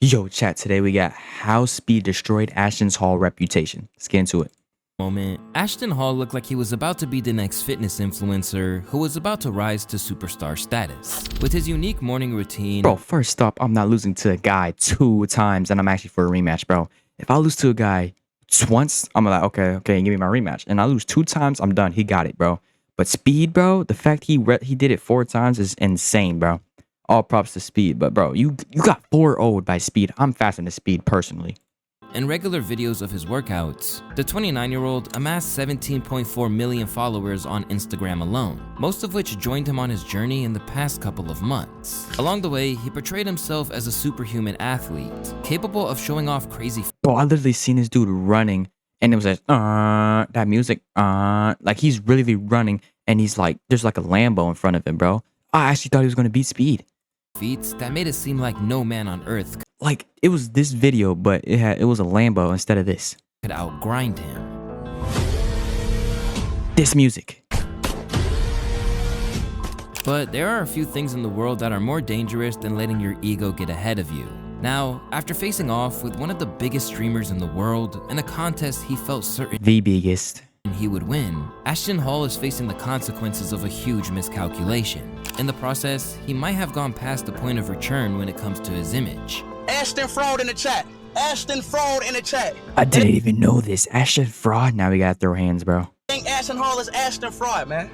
Yo, chat, today we got how speed destroyed Ashton's Hall reputation. Let's get into it. Moment, Ashton Hall looked like he was about to be the next fitness influencer who was about to rise to superstar status. With his unique morning routine. Bro, first up, I'm not losing to a guy 2 times and I'm actually for a rematch, bro. If I lose to a guy once, I'm like, okay, give me my rematch. And I lose 2 times, I'm done. He got it, bro. But speed, bro, the fact he did it 4 times is insane, bro. All props to speed, but bro, you got 4-0'd by speed. I'm faster than speed personally. In regular videos of his workouts, the 29-year-old amassed 17.4 million followers on Instagram alone, most of which joined him on his journey in the past couple of months. Along the way, he portrayed himself as a superhuman athlete, capable of showing off crazy. Bro, I literally seen this dude running, and it was like, that music, like he's really running, and he's like, there's like a Lambo in front of him, bro. I actually thought he was gonna beat speed. Feats that made it seem like no man on earth like it was this video, but it was a Lambo instead of this. Could outgrind him. This music. But there are a few things in the world that are more dangerous than letting your ego get ahead of you. Now, after facing off with one of the biggest streamers in the world in a contest he felt certain the biggest he would win, Ashton Hall is facing the consequences of a huge miscalculation. In the process, he might have gone past the point of return when it comes to his image. Ashton fraud in the chat. Ashton fraud in the chat. I didn't even know this. Ashton fraud. Now we gotta throw hands, bro. Ashton Hall is Ashton fraud, man.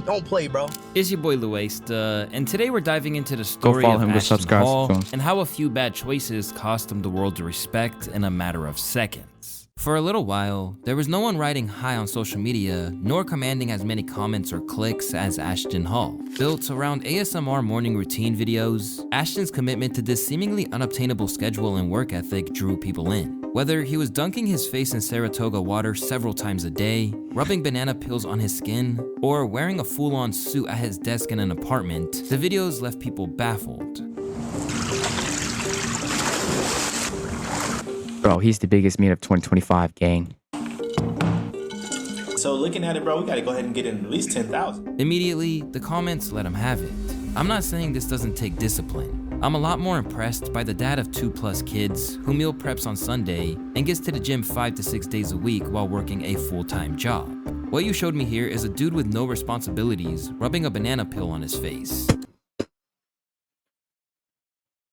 Don't play, bro. It's your boy Luaste, and today we're diving into the story of Ashton Hall and how a few bad choices cost him the world's respect in a matter of seconds. For a little while, there was no one riding high on social media, nor commanding as many comments or clicks as Ashton Hall. Built around ASMR morning routine videos, Ashton's commitment to this seemingly unobtainable schedule and work ethic drew people in. Whether he was dunking his face in Saratoga water several times a day, rubbing banana peels on his skin, or wearing a full-on suit at his desk in an apartment, the videos left people baffled. Bro, he's the biggest meme of 2025, gang. So looking at it, bro, we gotta go ahead and get in at least 10,000. Immediately, the comments let him have it. I'm not saying this doesn't take discipline. I'm a lot more impressed by the dad of 2+ kids who meal preps on Sunday and gets to the gym 5 to 6 days a week while working a full-time job. What you showed me here is a dude with no responsibilities rubbing a banana peel on his face.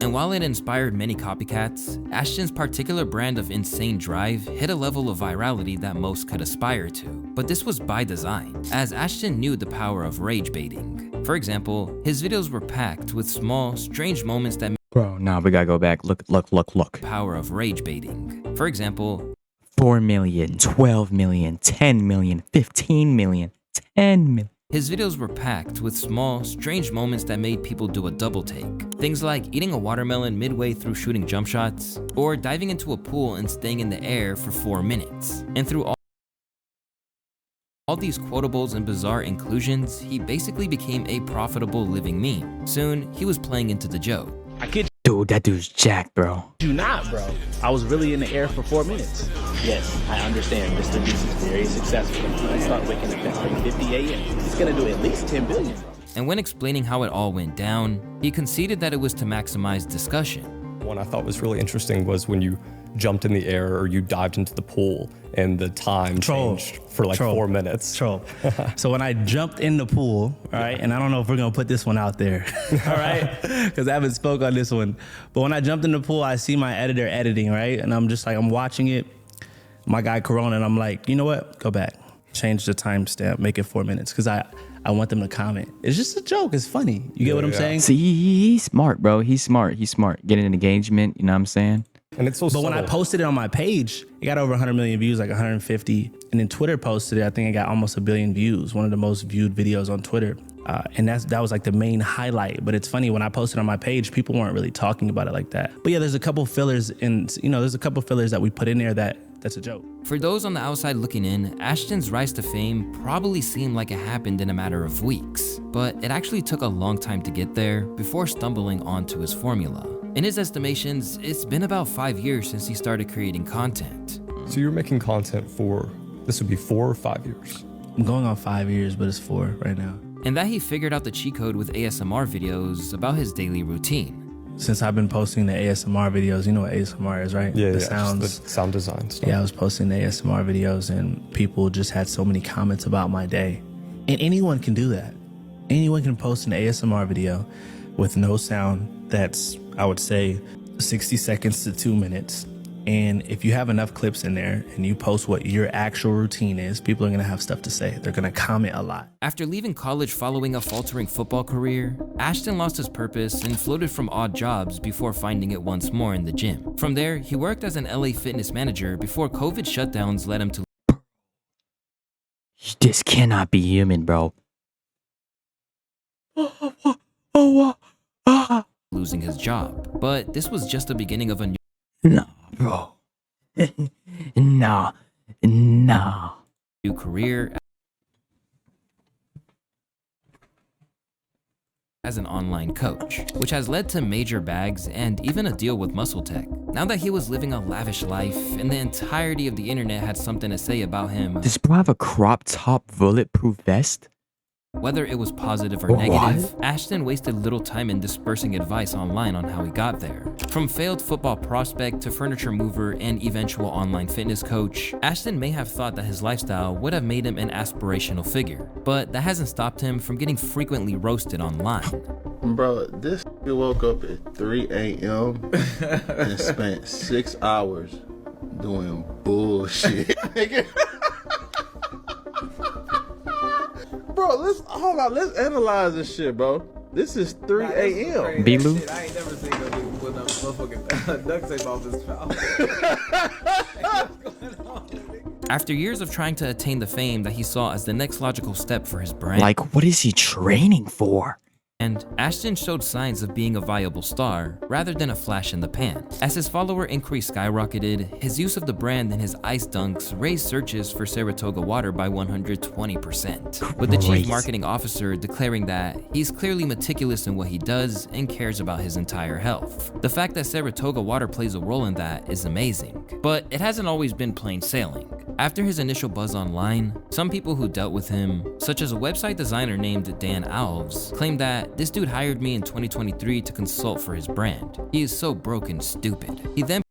And while it inspired many copycats, Ashton's particular brand of insane drive hit a level of virality that most could aspire to. But this was by design, as Ashton knew the power of rage baiting. For example, his videos were packed with small, strange moments that Bro, nah, we gotta go back. Look. Power of rage baiting. For example, 4 million, 12 million, 10 million, 15 million, 10 million. His videos were packed with small, strange moments that made people do a double take. Things like eating a watermelon midway through shooting jump shots, or diving into a pool and staying in the air for 4 minutes. And through all these quotables and bizarre inclusions, he basically became a profitable living meme. Soon, he was playing into the joke. Dude, that dude's jacked, bro. Do not, bro. I was really in the air for 4 minutes. Yes, I understand. Mr. Beast is very successful. I start waking up at 3:50 a.m. He's gonna do at least 10 billion. And when explaining how it all went down, he conceded that it was to maximize discussion. One I thought was really interesting was when you jumped in the air or you dived into the pool and the time changed for like 4 minutes. So when I jumped in the pool, all right, and I don't know if we're gonna put this one out there, all right, because I haven't spoke on this one, but when I jumped in the pool, I see my editor editing, right, and I'm just like, I'm watching it, my guy Corona, and I'm like, you know what, go back, change the timestamp, make it 4 minutes, because I want them to comment. It's just a joke, it's funny. You get what I'm saying? See, he's smart, bro. He's smart. Getting an engagement, you know what I'm saying? And it's so But when I posted it on my page, it got over 100 million views, like 150. And then Twitter posted it, I think it got almost 1 billion views, one of the most viewed videos on Twitter. And that was like the main highlight. But it's funny, when I posted on my page, people weren't really talking about it like that. But yeah, there's a couple fillers that we put in there that's a joke. For those on the outside looking in, Ashton's rise to fame probably seemed like it happened in a matter of weeks, but it actually took a long time to get there before stumbling onto his formula. In his estimations, it's been about 5 years since he started creating content. So you're making content for, this would be 4 or 5 years? I'm going on 5 years, but it's 4 right now. And that he figured out the cheat code with ASMR videos about his daily routine. since I've been posting the ASMR videos, you know what ASMR is, right? Yeah, the yeah, sounds, the sound design stuff. Yeah, I was posting the ASMR videos and people just had so many comments about my day. And anyone can do that. Anyone can post an ASMR video with no sound that's, I would say, 60 seconds to 2 minutes. And if you have enough clips in there and you post what your actual routine is, people are going to have stuff to say. They're going to comment a lot. After leaving college following a faltering football career, Ashton lost his purpose and floated from odd jobs before finding it once more in the gym. From there, he worked as an LA fitness manager before COVID shutdowns led him to This cannot be human, bro. losing his job. But this was just the beginning of a new No, bro. No. career as an online coach, which has led to major bags and even a deal with Muscle Tech. Now that he was living a lavish life and the entirety of the internet had something to say about him, Does bro have a crop top bulletproof vest? whether it was positive or negative, Ashton wasted little time in dispersing advice online on how he got there. From failed football prospect to furniture mover and eventual online fitness coach, Ashton may have thought that his lifestyle would have made him an aspirational figure, but that hasn't stopped him from getting frequently roasted online. Bro, this woke up at 3 a.m. and spent 6 hours doing bullshit. Bro, let's analyze this shit, bro. This is 3 a.m. B-Lou? I ain't never seen no nigga put up motherfucking duct tape off his mouth. After years of trying to attain the fame that he saw as the next logical step for his brand, Like, what is he training for? and Ashton showed signs of being a viable star rather than a flash in the pan. As his follower increase skyrocketed, his use of the brand and his ice dunks raised searches for Saratoga water by 120%, with the chief Crazy. marketing officer declaring that he's clearly meticulous in what he does and cares about his entire health. The fact that Saratoga water plays a role in that is amazing, but it hasn't always been plain sailing. After his initial buzz online, some people who dealt with him, such as a website designer named Dan Alves, claimed that this dude hired me in 2023 to consult for his brand. He is so broke and stupid. He then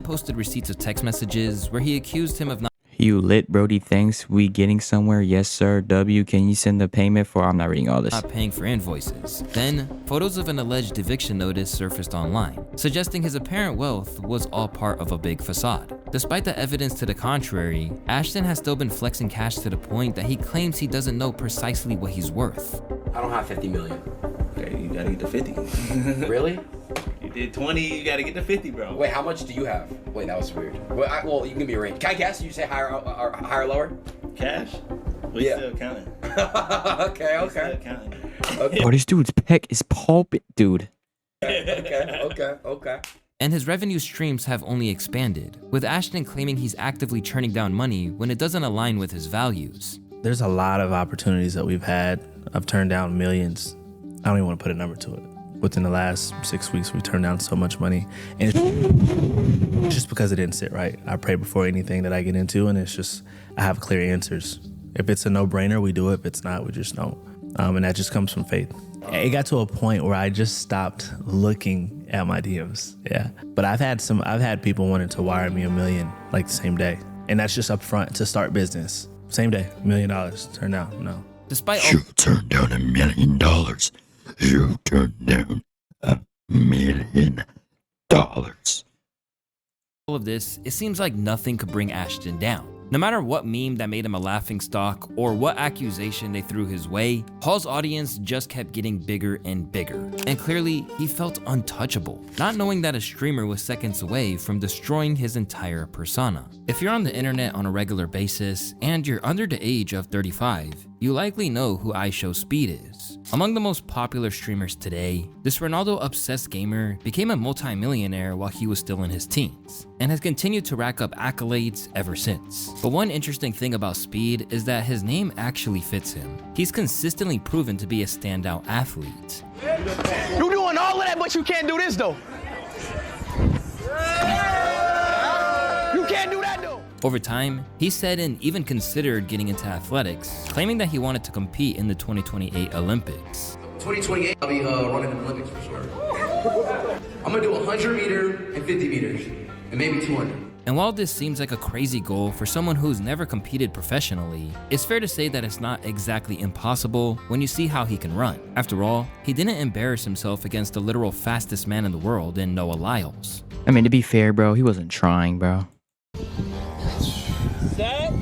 posted receipts of text messages where he accused him of not You lit, Brody. Thanks. We getting somewhere? Yes, sir. W, can you send the payment for? I'm not reading all this. paying for invoices. Then, photos of an alleged eviction notice surfaced online, suggesting his apparent wealth was all part of a big facade. Despite the evidence to the contrary, Ashton has still been flexing cash to the point that he claims he doesn't know precisely what he's worth. I don't have 50 million. Okay, you gotta get to 50. Really? You did 20, you gotta get to 50, bro. Wait, how much do you have? Wait, that was weird. Well, you can give me a range. Can I guess? You say higher or lower? Cash? We Yeah. still counting. Okay. Still counting. Oh, this dude's peck is pulpit, dude. Okay. And his revenue streams have only expanded, with Ashton claiming he's actively turning down money when it doesn't align with his values. There's a lot of opportunities that we've had. I've turned down millions. I don't even want to put a number to it. Within the last 6 weeks, we've turned down so much money. And it's just because it didn't sit right. I pray before anything that I get into, and it's just, I have clear answers. If it's a no-brainer, we do it. If it's not, we just don't. And that just comes from faith. It got to a point where I just stopped looking at my DMs. Yeah. But I've had people wanting to wire me $1 million like the same day. And that's just up front to start business. Same day, $1 million. Turned out, no. Despite all You turned down $1 million. You turned down $1 million. all of this, it seems like nothing could bring Ashton down. No matter what meme that made him a laughingstock or what accusation they threw his way, Paul's audience just kept getting bigger and bigger. And clearly, he felt untouchable, not knowing that a streamer was seconds away from destroying his entire persona. If you're on the internet on a regular basis and you're under the age of 35, you likely know who ISHOWSpeed is. Among the most popular streamers today, this Ronaldo-obsessed gamer became a multi-millionaire while he was still in his teens, and has continued to rack up accolades ever since. But one interesting thing about Speed is that his name actually fits him. He's consistently proven to be a standout athlete. You doing all of that, but you can't do this though. You can't do that though. Over time, he said and even considered getting into athletics, claiming that he wanted to compete in the 2028 Olympics. 2028, I'll be running in the Olympics for sure. I'm gonna do 100 meter and 50 meters, and maybe 200. And while this seems like a crazy goal for someone who's never competed professionally, it's fair to say that it's not exactly impossible when you see how he can run. After all, he didn't embarrass himself against the literal fastest man in the world in Noah Lyles. I mean, to be fair, bro, he wasn't trying, bro. Set.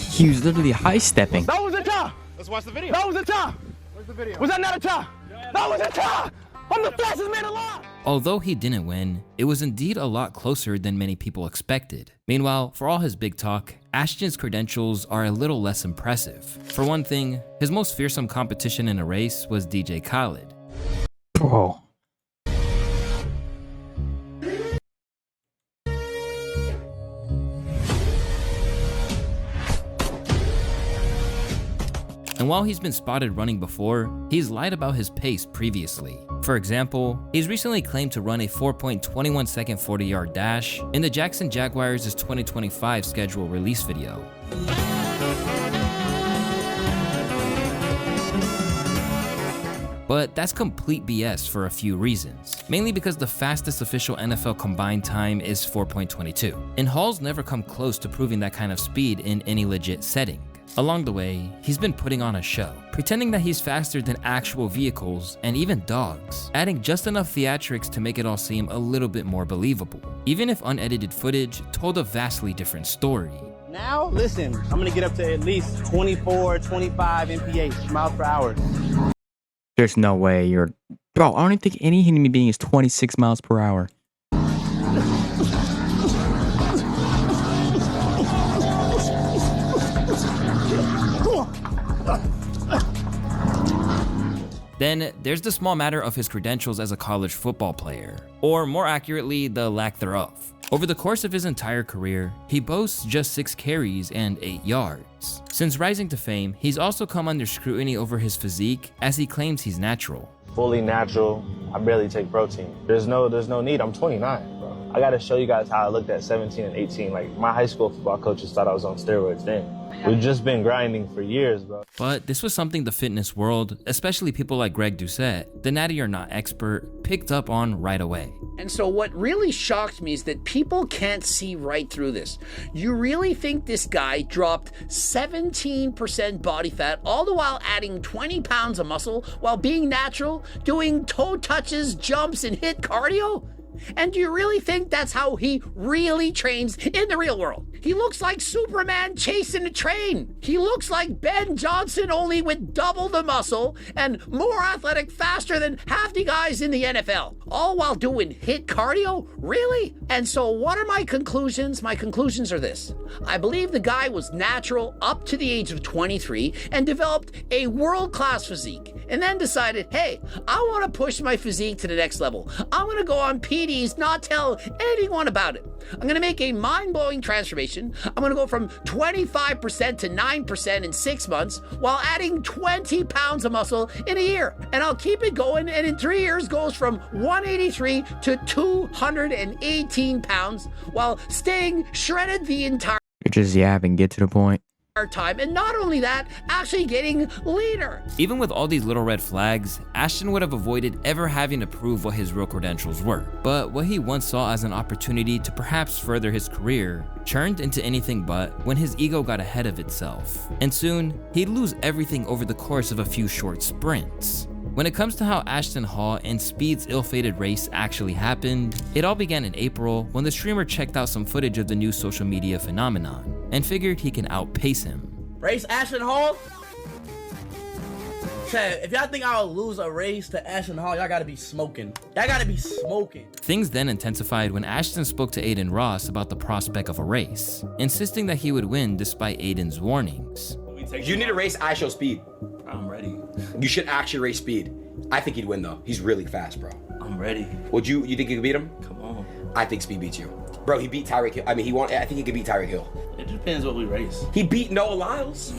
He was literally high-stepping. That was a tie. Let's watch the video. That was a tie. Where's the video? Was that not a tie? That was a tie. I'm the fastest man alive. Although he didn't win, it was indeed a lot closer than many people expected. Meanwhile, for all his big talk, Ashton's credentials are a little less impressive. For one thing, his most fearsome competition in a race was DJ Khaled. Bro. And while he's been spotted running before, he's lied about his pace previously. For example, he's recently claimed to run a 4.21 second 40-yard dash in the Jackson Jaguars' 2025 schedule release video. But that's complete BS for a few reasons. Mainly because the fastest official NFL combined time is 4.22, and Hall's never come close to proving that kind of speed in any legit setting. Along the way, he's been putting on a show, pretending that he's faster than actual vehicles and even dogs, adding just enough theatrics to make it all seem a little bit more believable, even if unedited footage told a vastly different story. Now, listen, I'm gonna get up to at least 24, 25 mph, miles per hour. There's no way you're... Bro, I don't even think any human being is 26 miles per hour. Then there's the small matter of his credentials as a college football player, or more accurately, the lack thereof. Over the course of his entire career, he boasts just 6 carries and 8 yards. Since rising to fame, he's also come under scrutiny over his physique, as he claims he's natural. Fully natural. I barely take protein. There's no need. I'm 29, bro. I gotta show you guys how I looked at 17 and 18. Like, my high school football coaches thought I was on steroids then. We've just been grinding for years, bro. But this was something the fitness world, especially people like Greg Doucette, the natty or not expert, picked up on right away. And so what really shocked me is that people can't see right through this. You really think this guy dropped 17% body fat, all the while adding 20 pounds of muscle while being natural, doing toe touches, jumps, and hit cardio? And do you really think that's how he really trains in the real world? He looks like Superman chasing a train. He looks like Ben Johnson, only with double the muscle and more athletic, faster than half the guys in the NFL. All while doing hit cardio? Really? And so what are my conclusions? My conclusions are this. I believe the guy was natural up to the age of 23 and developed a world-class physique, and then decided, hey, I want to push my physique to the next level. I'm going to go on PDs, not tell anyone about it. I'm going to make a mind-blowing transformation. I'm going to go from 25% to 9% in 6 months while adding 20 pounds of muscle in a year. And I'll keep it going, and in 3 years goes from 183 to 218 pounds while staying shredded the entire You're just yapping, get to the point. time, and not only that, actually getting leaner. Even with all these little red flags, Ashton would have avoided ever having to prove what his real credentials were. But what he once saw as an opportunity to perhaps further his career turned into anything but when his ego got ahead of itself. And soon, he'd lose everything over the course of a few short sprints. When it comes to how Ashton Hall and Speed's ill-fated race actually happened, it all began in April when the streamer checked out some footage of the new social media phenomenon and figured he can outpace him. Race Ashton Hall? Chad, if y'all think I'll lose a race to Ashton Hall, y'all gotta be smoking. Y'all gotta be smoking. Things then intensified when Ashton spoke to Aiden Ross about the prospect of a race, insisting that he would win despite Aiden's warnings. You need to race ISHOWSpeed. I'm ready. You should actually race Speed. I think he'd win though. He's really fast, bro. I'm ready. Would you think you could beat him? Come on. I think Speed beats you. Bro, he beat Tyreek Hill. I mean, I think he could beat Tyreek Hill. It depends what we race. He beat Noah Lyles.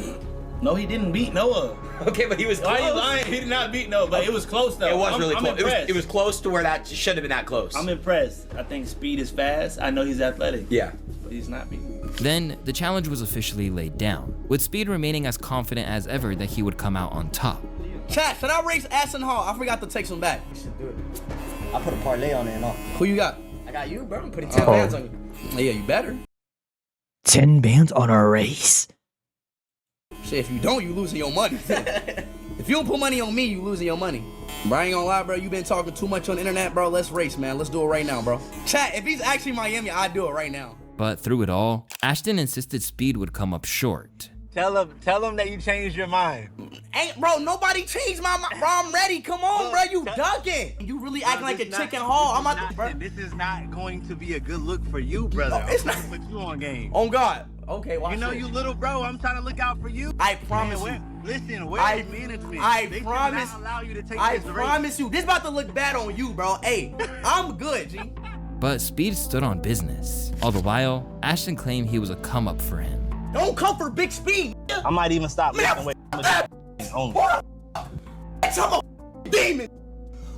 No, he didn't beat Noah. Okay, but he was close. Why are you lying? He did not beat Noah, but it was close though. It was really I'm close. Impressed. It was close to where that shouldn't have been that close. I'm impressed. I think Speed is fast. I know he's athletic. Yeah. But he's not beating. Then, the challenge was officially laid down, with Speed remaining as confident as ever that he would come out on top. Chat, should I race Ashton Hall? I forgot to take some back. You should do it. I put a parlay on it and all. Who you got? I got you, bro. I'm putting 10 bands on you. Yeah, you better. 10 bands on a race? Shit, if you don't, you losing your money. If you don't put money on me, you losing your money. Bro, I ain't gonna lie, bro. You been talking too much on the internet, bro. Let's race, man. Let's do it right now, bro. Chat, if he's actually Miami, I'd do it right now. But through it all, Ashton insisted Speed would come up short. Tell him that you changed your mind. Ain't, bro, nobody changed my mind. Bro, I'm ready. Come on, bro. You ducking. You really acting like a chicken hall. I'm out bro. This is not going to be a good look for you, brother. No, it's not. Put you on game. On God. Okay, watch You know this. you little bro. I'm trying to look out for you. I promise you. Listen, where's management? I promise. Not allow you to take I this promise you. This about to look bad on you, bro. Hey, I'm good, G. But Speed stood on business. All the while, Ashton claimed he was a come-up for him. Don't come for big Speed. I might even stop lifting weight. What a demon.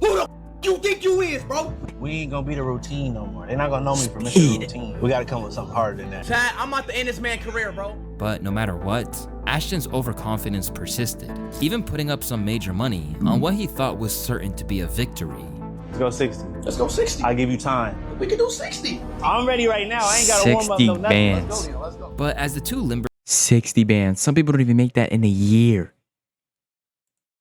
Who the you think you is, bro? We ain't gonna be the routine no more. They're not gonna know me for missing the routine. We gotta come with something harder than that. Chad, I'm about to end this man's career, bro. But no matter what, Ashton's overconfidence persisted, even putting up some major money on what he thought was certain to be a victory. Let's go 60. Let's go 60. I'll give you time. We can do 60. I'm ready right now. I ain't gotta warm up 60 no nothing. bands. Let's go then. Let's go. But as the two limbered 60 bands. Some people don't even make that in a year.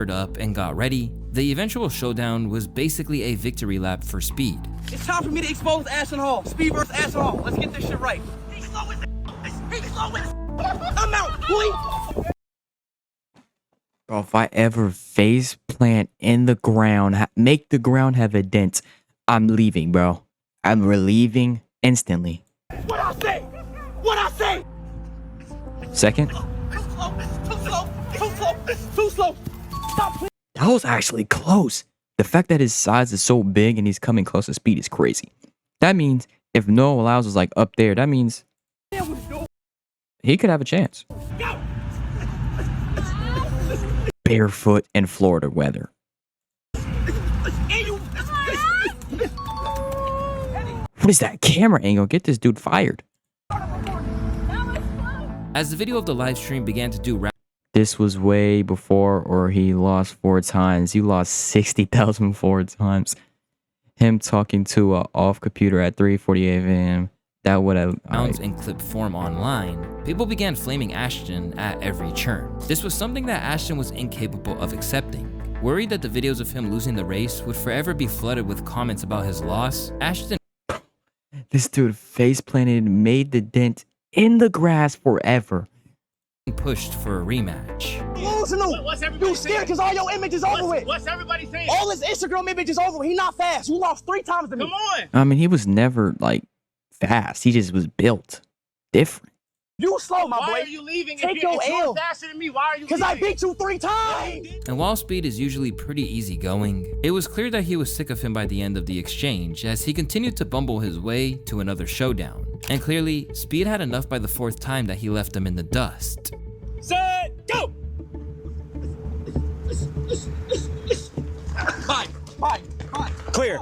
up and got ready, the eventual showdown was basically a victory lap for Speed. It's time for me to expose Ashton Hall. Speed versus Ashton Hall. Let's get this shit right. He's slow as He's slow as I'm out, boy. Bro, if I ever face plant in the ground, make the ground have a dent, I'm leaving, bro. I'm relieving instantly. What I say? What I say? Second. Too slow. Too slow. Too slow. Too slow. Stop. That was actually close. The fact that his size is so big and he's coming close to Speed is crazy. That means if Noah Lyles was like up there, that means he could have a chance. Barefoot in Florida weather. What is that camera angle? Get this dude fired. As the video of the live stream began to do this was way before, or he lost 4 times. He lost 60,000 4 times. Him talking to a off computer at 3:48 a.m. That would have rounds in clip form online, people began flaming Ashton at every turn. This was something that Ashton was incapable of accepting. Worried that the videos of him losing the race would forever be flooded with comments about his loss, Ashton this dude face planted and made the dent in the grass forever. Pushed for a rematch. What's everybody scared because all your image is over with. What's everybody saying? All his Instagram image is over with. He not fast. You lost 3 times to me. Come on. I mean, he was never like fast. He just was built different. You slow, my boy. Why are you leaving? Take your L. Faster than me. Why are you leaving? Because I beat you 3 times. And while Speed is usually pretty easygoing, it was clear that he was sick of him by the end of the exchange as he continued to bumble his way to another showdown. And clearly, Speed had enough by the 4th time that he left him in the dust. Set, go! Bye. Clear.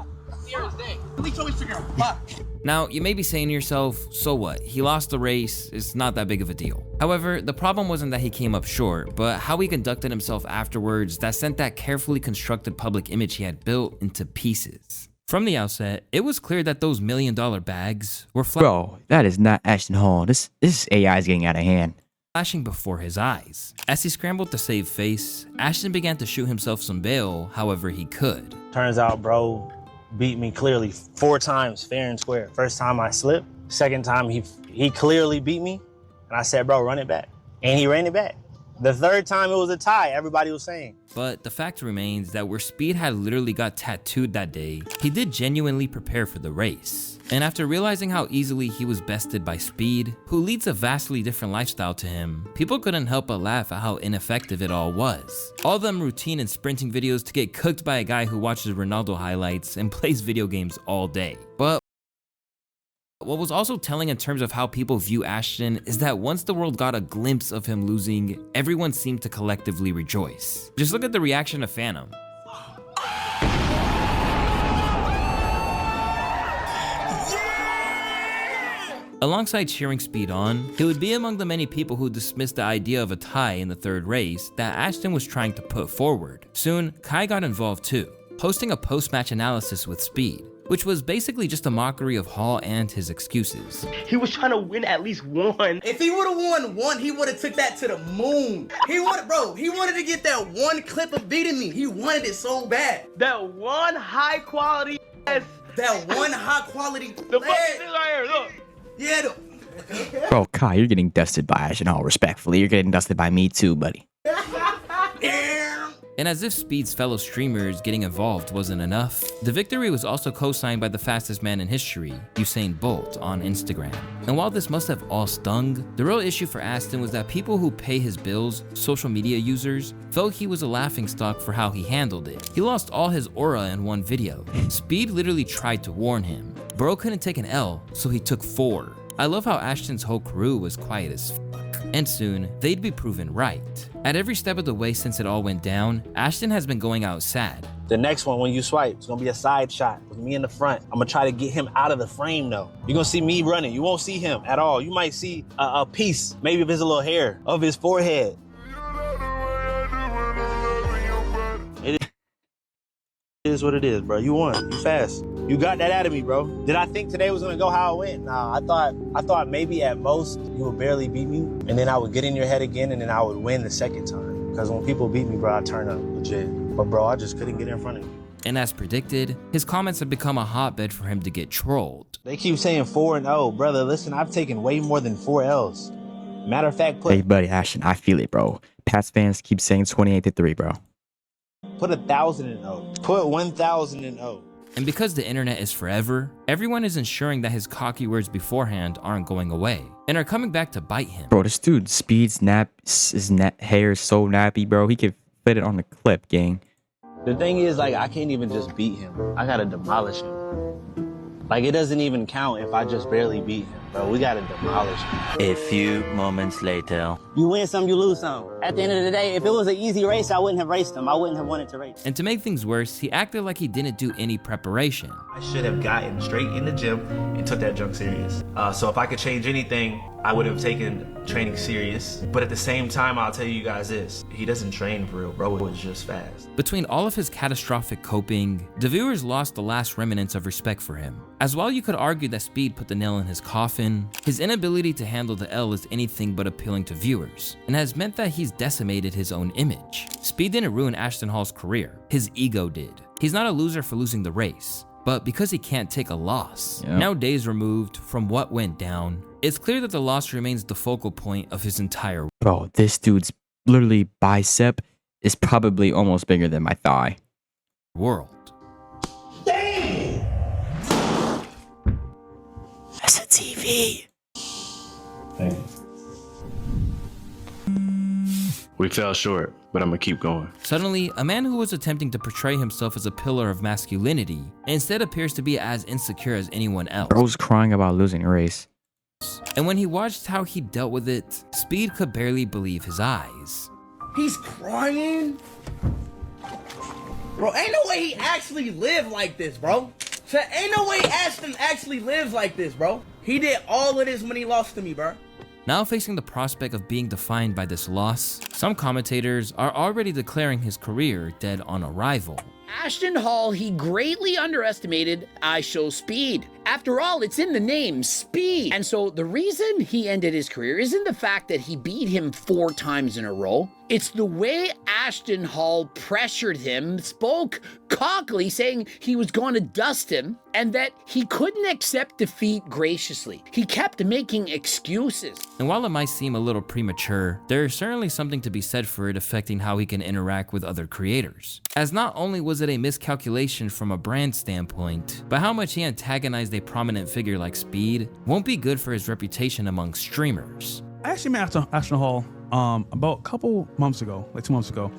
Delete your Instagram. Bye. Now, you may be saying to yourself, so what? He lost the race, it's not that big of a deal. However, the problem wasn't that he came up short, but how he conducted himself afterwards that sent that carefully constructed public image he had built into pieces. From the outset, it was clear that those $1 million bags were Bro, that is not Ashton Hall. This AI is getting out of hand. Flashing before his eyes. As he scrambled to save face, Ashton began to shoot himself some bail however he could. Turns out, bro beat me clearly 4 times fair and square. First time I slipped. Second time he clearly beat me. And I said, bro, run it back. And he ran it back. The 3rd time it was a tie, everybody was saying. But the fact remains that where Speed had literally got tattooed that day, he did genuinely prepare for the race. And after realizing how easily he was bested by Speed, who leads a vastly different lifestyle to him, people couldn't help but laugh at how ineffective it all was. All them routine and sprinting videos to get cooked by a guy who watches Ronaldo highlights and plays video games all day. But what was also telling in terms of how people view Ashton is that once the world got a glimpse of him losing, everyone seemed to collectively rejoice. Just look at the reaction of Phantom. Alongside cheering Speed on, he would be among the many people who dismissed the idea of a tie in the third race that Ashton was trying to put forward. Soon, Kai got involved too, hosting a post-match analysis with Speed, which was basically just a mockery of Hall and his excuses. He was trying to win at least one. If he would have won one, he would have took that to the moon. He wanted to get that one clip of beating me. He wanted it so bad. That one high quality ass. That one high quality. The fucking thing right here, look. Yeah. Bro, Kai, you're getting dusted by Ashton Hall, respectfully. You're getting dusted by me too, buddy. And as if Speed's fellow streamers getting involved wasn't enough, the victory was also co-signed by the fastest man in history, Usain Bolt, on Instagram. And while this must have all stung, the real issue for Ashton was that people who pay his bills, social media users, felt he was a laughingstock for how he handled it. He lost all his aura in one video. Speed literally tried to warn him. Bro couldn't take an L, so he took 4. I love how Ashton's whole crew was quiet as fuck. And soon, they'd be proven right. At every step of the way since it all went down, Ashton has been going out sad. The next one, when you swipe, it's gonna be a side shot with me in the front. I'm gonna try to get him out of the frame though. You're gonna see me running. You won't see him at all. You might see a piece, maybe of his little hair, of his forehead. It is what it is, bro. You won. You fast. You got that out of me, bro. Did I think today was gonna go how it went? Nah, I thought maybe at most you would barely beat me, and then I would get in your head again, and then I would win the second time. Because when people beat me, bro, I turn up legit. But bro, I just couldn't get in front of you. And as predicted, his comments have become a hotbed for him to get trolled. They keep saying 4-0, brother. Listen, I've taken way more than 4 L's. Matter of fact, Hey, buddy, Ashton, I feel it, bro. Pats fans keep saying 28-3, bro. put 1,000 in O. Put 1,000 in O. And because the internet is forever, everyone is ensuring that his cocky words beforehand aren't going away and are coming back to bite him. Bro, this dude Speed's hair is so nappy, bro. He could fit it on the clip, gang. The thing is, like, I can't even just beat him. I gotta demolish him. Like, it doesn't even count if I just barely beat him, bro. We gotta demolish him. A few moments later. You win some, you lose some. At the end of the day, if it was an easy race, I wouldn't have raced him. I wouldn't have wanted to race. And to make things worse, he acted like he didn't do any preparation. I should have gotten straight in the gym and took that junk serious. So if I could change anything, I would have taken training serious. But at the same time, I'll tell you guys this. He doesn't train for real, bro. It was just fast. Between all of his catastrophic coping, the viewers lost the last remnants of respect for him. As while you could argue that Speed put the nail in his coffin, his inability to handle the L is anything but appealing to viewers, and has meant that he's decimated his own image. Speed didn't ruin Ashton Hall's career, his ego did. He's not a loser for losing the race, but because he can't take a loss. Yep. Now days removed from what went down, it's clear that the loss remains the focal point of his entire Bro, this dude's literally bicep is probably almost bigger than my thigh. World. That's a TV. Thank you. We fell short, but I'm gonna keep going. Suddenly, a man who was attempting to portray himself as a pillar of masculinity instead appears to be as insecure as anyone else. Bro's crying about losing a race. And when he watched how he dealt with it, Speed could barely believe his eyes. He's crying? Bro, ain't no way he actually lived like this, bro. So ain't no way Ashton actually lives like this, bro. He did all of this when he lost to me, bro. Now facing the prospect of being defined by this loss, some commentators are already declaring his career dead on arrival. Ashton Hall, he greatly underestimated ISHOWSpeed. After all, it's in the name, Speed. And so the reason he ended his career isn't the fact that he beat him 4 times in a row. It's the way Ashton Hall pressured him, spoke cockily, saying he was going to dust him, and that he couldn't accept defeat graciously. He kept making excuses. And while it might seem a little premature, there is certainly something to be said for it affecting how he can interact with other creators. As not only was it a miscalculation from a brand standpoint, but how much he antagonized a prominent figure like Speed won't be good for his reputation among streamers. I actually met Ashton Hall about a couple months ago, like 2 months ago.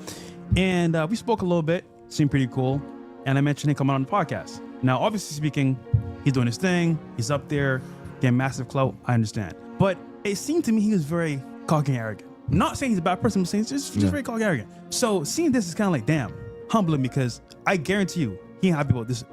And we spoke a little bit, seemed pretty cool. And I mentioned him coming on the podcast. Now, obviously speaking, he's doing his thing. He's up there, getting massive clout. I understand. But it seemed to me he was very cocky and arrogant. I'm not saying he's a bad person, I'm saying he's just very cocky and arrogant. So seeing this is kind of like, damn, humbling, because I guarantee you, he ain't happy about this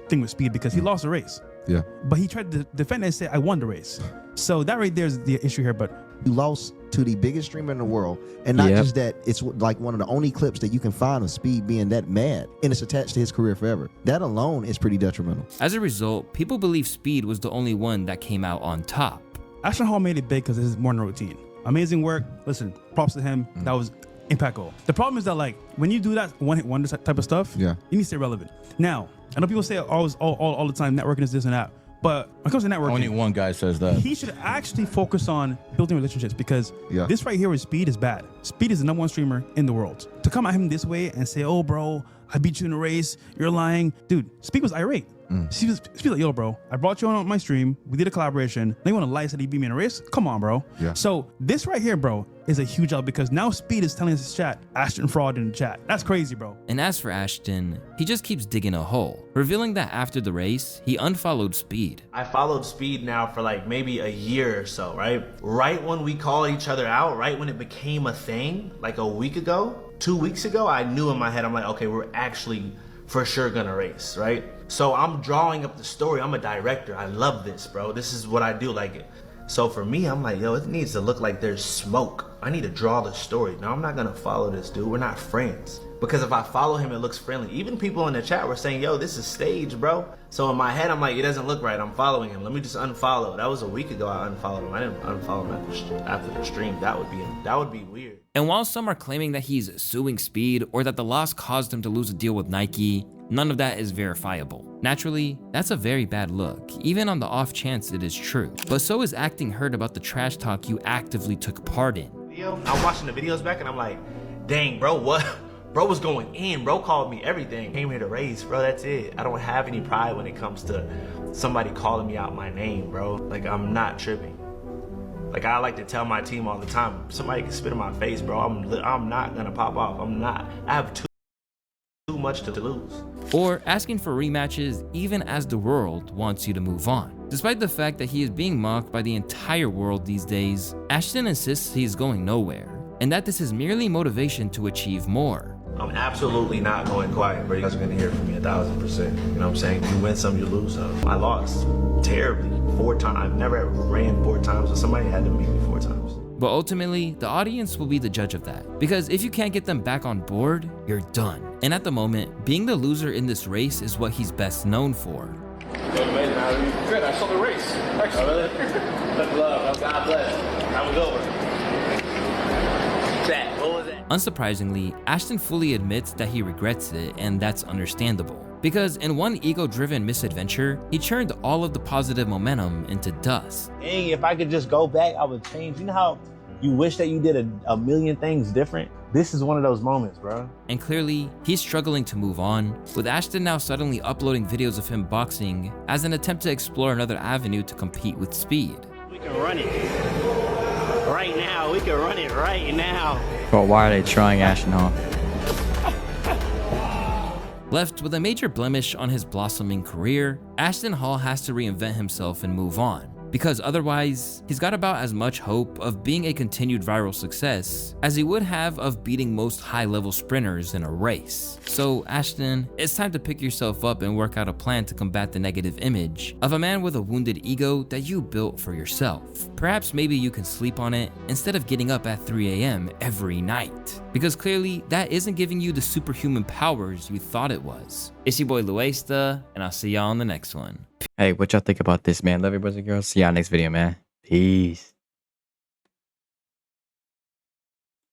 thing with Speed because he lost a race. Yeah. But he tried to defend it and say, I won the race. So that right there is the issue here. But you lost to the biggest streamer in the world, and not just that, it's like one of the only clips that you can find of Speed being that mad, and it's attached to his career forever. That alone is pretty detrimental. As a result, people believe Speed was the only one that came out on top. Ashton Hall made it big because it's his morning routine. Amazing work. Listen, props to him. That was impeccable. The problem is that, like, when you do that one-hit wonder type of stuff, you need to stay relevant. Now, I know people say all the time, networking is this and that. But when it comes to networking, Only one guy says that. He should actually focus on building relationships, because this right here with Speed is bad. Speed is the #1 streamer in the world. To come at him this way and say, oh, bro, I beat you in a race, you're lying. Dude, Speed was irate. Speed was like, yo, bro, I brought you on my stream. We did a collaboration. Now you want to lie, said he beat me in a race? Come on, bro. Yeah. So this right here, bro, is a huge L, because now Speed is telling his chat, Ashton fraud in the chat. That's crazy, bro. And as for Ashton, he just keeps digging a hole, revealing that after the race, he unfollowed Speed. I followed Speed now for like maybe a year or so, right? Right when we called each other out, right when it became a thing, like a week ago, 2 weeks ago, I knew in my head, I'm like, okay, we're actually for sure gonna race, right? So I'm drawing up the story. I'm a director. I love this, bro. This is what I do. Like, so for me, I'm like, yo, it needs to look like there's smoke. I need to draw the story. No, I'm not gonna follow this dude. We're not friends. Because if I follow him, it looks friendly. Even people in the chat were saying, yo, this is staged, bro. So in my head, I'm like, it doesn't look right. I'm following him. Let me just unfollow. That was a week ago I unfollowed him. I didn't unfollow him after the stream. That would be weird. And while some are claiming that he's suing Speed or that the loss caused him to lose a deal with Nike, none of that is verifiable. Naturally, that's a very bad look, even on the off chance it is true. But so is acting hurt about the trash talk you actively took part in. I'm watching the videos back and I'm like, dang, bro, what? Bro was going in. Bro called me everything. Came here to race, bro. That's it. I don't have any pride when it comes to somebody calling me out my name, bro. Like, I'm not tripping. Like, I like to tell my team all the time, somebody can spit in my face, bro. I'm not gonna pop off. I'm not. I have too much to lose. Or asking for rematches even as the world wants you to move on. Despite the fact that he is being mocked by the entire world these days, Ashton insists he is going nowhere, and that this is merely motivation to achieve more. I'm absolutely not going quiet, bro. You guys are gonna hear from me 1000%. You know what I'm saying? You win some, you lose some. I lost terribly 4 times. I've never ever ran 4 times, but somebody had to beat me 4 times. But ultimately, the audience will be the judge of that. Because if you can't get them back on board, you're done. And at the moment, being the loser in this race is what he's best known for. Good, I saw the race. Actually. Oh, really? Good love. God bless. That was over. What was that? Unsurprisingly, Ashton fully admits that he regrets it, and that's understandable. Because in one ego-driven misadventure, he turned all of the positive momentum into dust. Dang, if I could just go back, I would change. You know how you wish that you did a million things different? This is one of those moments, bro. And clearly, he's struggling to move on, with Ashton now suddenly uploading videos of him boxing as an attempt to explore another avenue to compete with Speed. We can run it right now. We can run it right now. But why are they trying Ashton Hall? Left with a major blemish on his blossoming career, Ashton Hall has to reinvent himself and move on. Because otherwise, he's got about as much hope of being a continued viral success as he would have of beating most high-level sprinters in a race. So Ashton, it's time to pick yourself up and work out a plan to combat the negative image of a man with a wounded ego that you built for yourself. Perhaps maybe you can sleep on it instead of getting up at 3 a.m. every night. Because clearly, that isn't giving you the superhuman powers you thought it was. It's your boy Luesta, and I'll see y'all on the next one. Hey, what y'all think about this, man? Love your boys and girls. See y'all next video, man. Peace.